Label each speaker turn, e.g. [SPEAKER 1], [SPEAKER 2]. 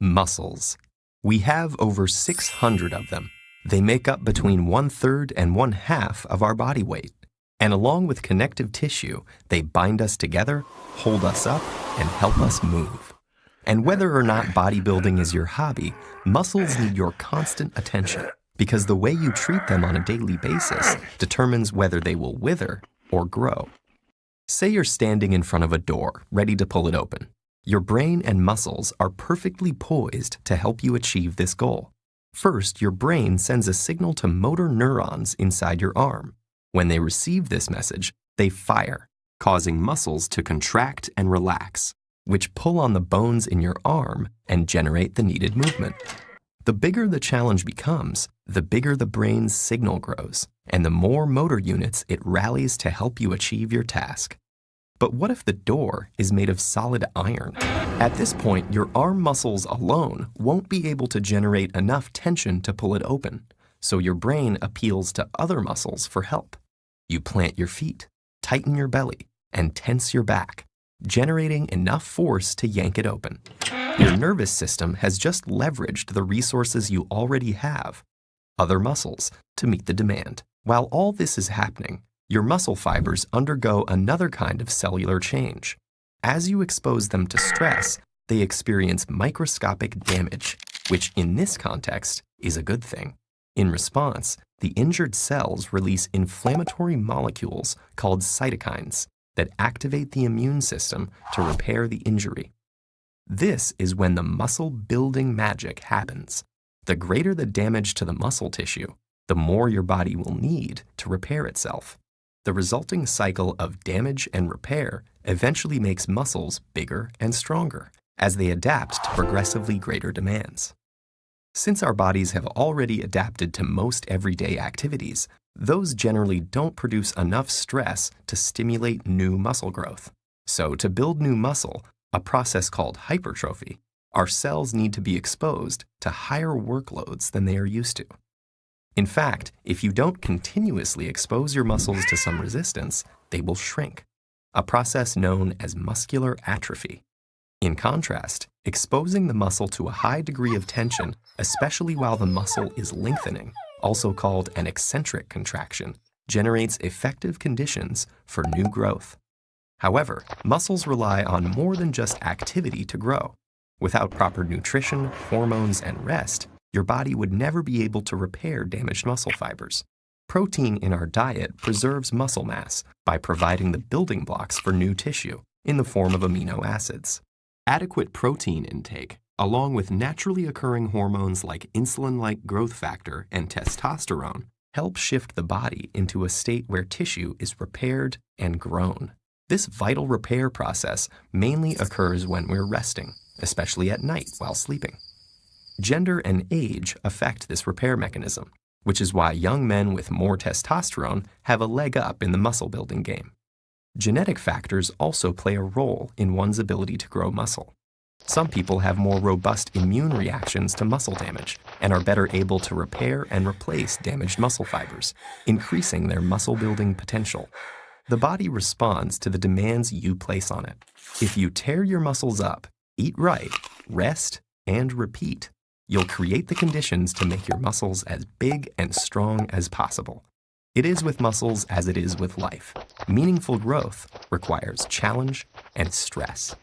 [SPEAKER 1] Muscles. We have over 600 of them. They make up between 1/3 and 1/2 of our body weight. And along with connective tissue, they bind us together, hold us up, and help us move. And whether or not bodybuilding is your hobby, muscles need your constant attention because the way you treat them on a daily basis determines whether they will wither or grow. Say you're standing in front of a door, ready to pull it open. Your brain and muscles are perfectly poised to help you achieve this goal. First, your brain sends a signal to motor neurons inside your arm. When they receive this message, they fire, causing muscles to contract and relax, which pull on the bones in your arm and generate the needed movement. The bigger the challenge becomes, the bigger the brain's signal grows, and the more motor units it rallies to help you achieve your task. But what if the door is made of solid iron? At this point, your arm muscles alone won't be able to generate enough tension to pull it open, so your brain appeals to other muscles for help. You plant your feet, tighten your belly, and tense your back, generating enough force to yank it open. Your nervous system has just leveraged the resources you already have, other muscles, to meet the demand. While all this is happening, your muscle fibers undergo another kind of cellular change. As you expose them to stress, they experience microscopic damage, which in this context is a good thing. In response, the injured cells release inflammatory molecules called cytokines that activate the immune system to repair the injury. This is when the muscle-building magic happens. The greater the damage to the muscle tissue, the more your body will need to repair itself. The resulting cycle of damage and repair eventually makes muscles bigger and stronger as they adapt to progressively greater demands. Since our bodies have already adapted to most everyday activities, those generally don't produce enough stress to stimulate new muscle growth. So to build new muscle, a process called hypertrophy, our cells need to be exposed to higher workloads than they are used to. In fact, if you don't continuously expose your muscles to some resistance, they will shrink, a process known as muscular atrophy. In contrast, exposing the muscle to a high degree of tension, especially while the muscle is lengthening, also called an eccentric contraction, generates effective conditions for new growth. However, muscles rely on more than just activity to grow. Without proper nutrition, hormones, and rest, your body would never be able to repair damaged muscle fibers. Protein in our diet preserves muscle mass by providing the building blocks for new tissue in the form of amino acids. Adequate protein intake, along with naturally occurring hormones like insulin-like growth factor and testosterone, help shift the body into a state where tissue is repaired and grown. This vital repair process mainly occurs when we're resting, especially at night while sleeping. Gender and age affect this repair mechanism, which is why young men with more testosterone have a leg up in the muscle-building game. Genetic factors also play a role in one's ability to grow muscle. Some people have more robust immune reactions to muscle damage and are better able to repair and replace damaged muscle fibers, increasing their muscle-building potential. The body responds to the demands you place on it. If you tear your muscles up, eat right, rest, and repeat, you'll create the conditions to make your muscles as big and strong as possible. It is with muscles as it is with life. Meaningful growth requires challenge and stress.